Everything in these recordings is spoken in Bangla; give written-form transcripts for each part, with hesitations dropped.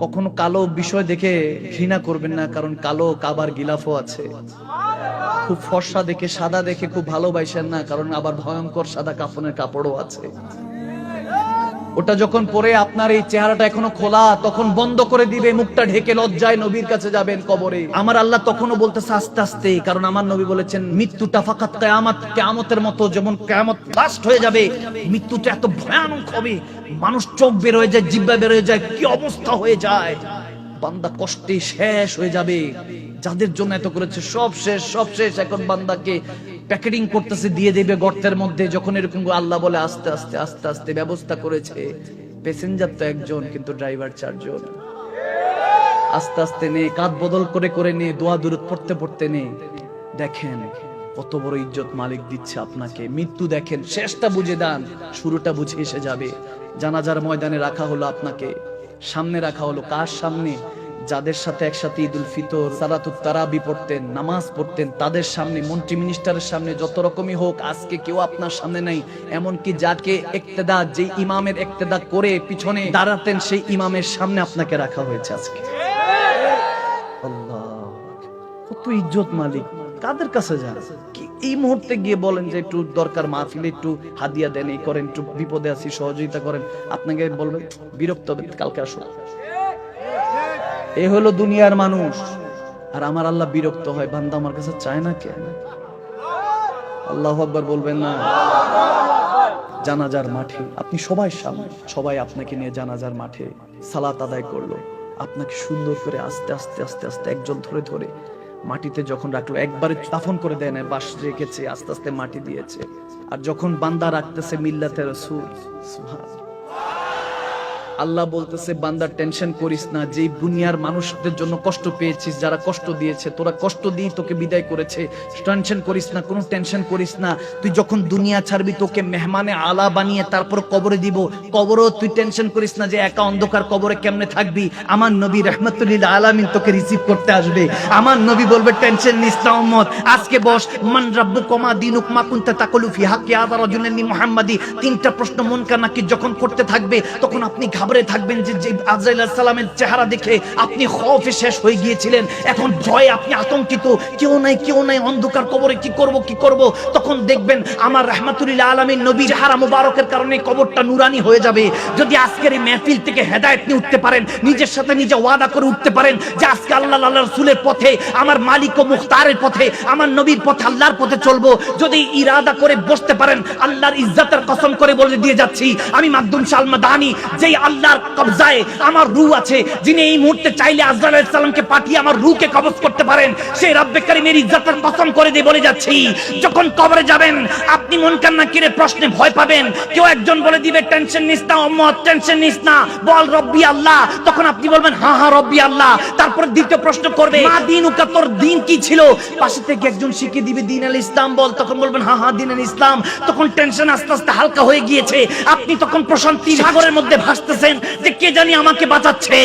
কখনো কালো বিষয় দেখে ঘৃণা করবেন না, কারণ কালো কাবার গিলাফও আছে। খুব ফর্সা দেখে, সাদা দেখে খুব ভালোবাসেন না, কারণ আবার ভয়ঙ্কর সাদা কাফনের কাপড়ও আছে। ওটা যখন পরে আপনার এই চেহারাটা এখনো খোলা, তখন বন্ধ করে দিবে, মুখটা ঢেকে লজ্জায় নবীর কাছে যাবেন কবরে। আমার আল্লাহ তখনও বলতেছে আস্তে আস্তে, কারণ আমার নবী বলেছেন মৃত্যুটা ফাকাত কিয়ামত, কিয়ামতের মতো যেমন কিয়ামত লাস্ট হয়ে যাবে, মৃত্যুটা এত ভয়ানক হবে, মানুষ চোখ বের হয়ে যায়, জিহ্বা বের হয়ে যায়, কি অবস্থা হয়ে যায়, বান্দা কষ্টে শেষ হয়ে যাবে। যাদের জন্য এত করেছে সব শেষ, সব শেষ। এখন বান্দাকে প্যাকেটিং করতেছে, দিয়ে দেবে গর্তের মধ্যে। যখন এরকম আল্লাহ বলে আস্তে আস্তে আস্তে আস্তে ব্যবস্থা করেছে, প্যাসেঞ্জার তো একজন কিন্তু ড্রাইভার চারজন। আস্তে আস্তে নে, কাঁধ বদল করে করে নে, দোয়া দুরূদ পড়তে পড়তে নে। দেখেন কত বড় ইজ্জত মালিক দিচ্ছে আপনাকে। মৃত্যু দেখেন, শেষটা বুঝে দেন, শুরুটা বুঝে এসে যাবে। জানাজার ময়দানে রাখা হলো আপনাকে, সামনে রাখা হলো কার সামনে? যাদের সাথে একসাথে ঈদুল ফিতর, সালাতুত তারাবি পড়তেন, নামাজ পড়তেন, তাদের সামনে, মন্ত্রী মিনিস্টারের সামনে, যত রকমই হোক, আজকে কেউ আপনার সামনে নাই। এমনকি যাকে ইক্তেদা, যে ইমামের ইক্তেদা করে পিছনে দাঁড়াতেন, সেই ইমামের সামনে আপনাকে রাখা হয়েছে আজকে। আল্লাহ, কত ইজ্জত মালিক। কাদের কাছে যান? এই মুহূর্তে গিয়ে বলেন যে একটু দরকার, মাহফিলে একটু হাদিয়া দেন, এই করেন, একটু বিপদে আছি সহযোগিতা করেন, আপনাকে বলবেন বিরক্ত হবে, কালকে আসো। এ হলো দুনিয়ার মানুষ। আর আমার আল্লাহ বিরক্ত হয়, বান্দা আমার কাছে চায় না কেন? আল্লাহু আকবার বলবেন না? জানাজার মাঠে আপনি সবাই সামনে, সবাই আপনাকে নিয়ে জানাজার মাঠে সালাত আদায় করলো, আপনাকে সুন্দর করে আস্তে আস্তে আস্তে আস্তে একজন ধরে ধরে মাটিতে যখন রাখলো, একবারে দাফন করে দেয় না, বাঁশ রেখেছে, আস্তে আস্তে মাটি দিয়েছে। আর যখন বান্দা রাখতেছে মিল্লাতে রাসূল, সুবহানাল্লাহ, আল্লাহ বলতেছে বান্দা টেনশন করিস না, যে দুনিয়ার মানুষদের জন্য কষ্ট পেয়েছিস, যারা কষ্ট দিয়েছে, তোরা কষ্ট দিয়ে তোকে বিদায় করেছে, টেনশন করিস না, কোনো টেনশন করিস না। তুই যখন দুনিয়া ছাড়বি, তোকে মেহমানে আলা বানিয়ে তারপর কবরে দিব, কবরও তুই টেনশন করিস না যে একা অন্ধকার কবরে কেমনে থাকবি। আমার নবী রাহমাতুল লিল আলামিন তোকে রিসিভ করতে আসবে। আমার নবী বলবে টেনশন নিস না উম্মত, আজকে বস, মান রাব্বুকা মা দীনুক মা কুনতা তাকুলু ফি হাক্কি হাযা রাজুলিন মুহাম্মাদি। তিনটা প্রশ্ন মুনকার নাকির যখন করতে থাকবে, তখন আপনি ঘাবড়ে থাকবেন যে আজরাইল আলাইহিস সালামের চেহারা দেখে আপনি খৌফে শেষ হয়ে গিয়েছিলেন, এখন ভয়ে আপনি আতঙ্কিত, কেউ নাই অন্ধকার কবরে কি করব। তখন দেখবেন আমার রাহমাতুল লিল আলামিন নবী চেহারা মুবারকের কারণে কবরটা নুরানি হয়ে যাবে। যদি আজকের এই মাহফিল থেকে হেদায়েত নিয়ে উঠতে পারেন, নিজের সাথে নিজে ওয়াদা করে উঠতে পারেন যে আজকে আল্লাহ রাসূলের পথে, আমার মালিক ও মুখতারের পথে, আমার নবীর পথে, আল্লাহর পথে চলবো, যদি ইরাদা করে বসতে পারেন, আল্লাহর ইজ্জতের কসম করে বলে দিয়ে যাচ্ছি, আমি মাকদুম শালমাদানি, যেই আল্লাহর কবজায় আমার রূহ আছে, যিনি এই মুহূর্তে চাইলে আজরাইল আলাইহিস সালামকে পাঠিয়ে আমার রূহকে কবজ করতে পারেন, সেই রব্বে কারীমের ইজ্জতের কসম করে দিয়ে বলে যাচ্ছি, যখন কবরে যাবেন আপনি মুনকার নাকিরের প্রশ্নে ভয় পাবেন, কেউ একজন বলে দিবে টেনশন নিস না উম্মত, টেনশন নিস না, বল রব্বি আল্লাহ, তখন আপনি বলবেন হ্যাঁ রব্বি আল্লাহ। তারপর দ্বিতীয় প্রশ্ন করবে, মা দীনুকা, তোর দিন কি ছিল? পাশে থেকে একজন শিখিয়ে দিবে দ্বীন আল ইসলাম, বল, তখন বলবেন হ্যাঁ দ্বীন আল ইসলাম। তখন টেনশন আস্তে আস্তে হালকা হয়ে গিয়েছে, আপনি তখন প্রশান্তি সাগরের মধ্যে ভাসতেছেন যে কে জানি আমাকে বাঁচাচ্ছে,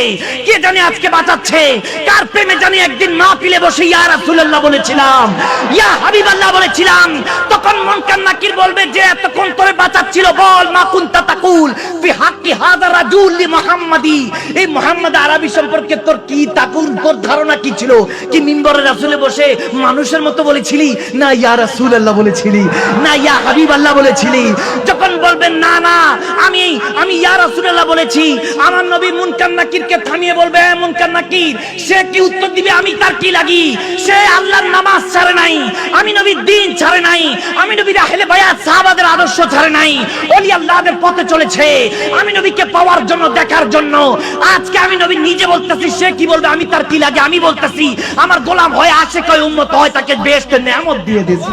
কে জানি আজকে বাঁচাচ্ছে, কার প্রেমে জানি একদিন মাহফিলে বসে ইয়া রাসূলুল্লাহ বলেছিলাম, ইয়া হাবিবাল্লাহ বলেছিলাম। তখন মুনকার নাকির বলবে যে এতক্ষণ তোরে বাঁচাচ্ছিল, বল মা কুনতা তাকুল ফি হাক্কি হাযা রাজুল মুহাম্মাদি, এই মুহাম্মদ আরবি সম্পর্কে তোর কি তাকুল, তোর ধারণা কি ছিল? কি মিম্বরে রাসূলে বসে মানুষের মতো বলেছিলি, না ইয়া রাসূলুল্লাহ বলেছিলি, না ইয়া হাবিবাল্লাহ বলেছিলি? যখন বলবেন না আমি ইয়া রাসূলুল্লাহ বলেছি, আমার নবী মুনকার নাকিরকে থামিয়ে বলবে, মুনকার নাকির, সে কি উত্তর দিবে? আমি তার কি লাগি? সে আল্লাহর নামাজ ছাড়ে নাই, আমি নবীর দ্বীন ছাড়ে নাই, আমি নবীর আহলে বায়াত সাহাবাদের আদর্শ ছাড়ে নাই, ওলি আল্লাহদের পথে চলেছে, আমি নবীকে পাওয়ার জন্য, দেখার জন্য। আজকে আমি নবী নিজে বলতেছি, সে কি বলবে? আমি তার কি লাগে? আমি বলতেছি আমার গোলাম হয়, আশিক হয়, উম্মত হয়, তাকে বেহেশতের নেয়ামত দিয়ে দিয়েছি।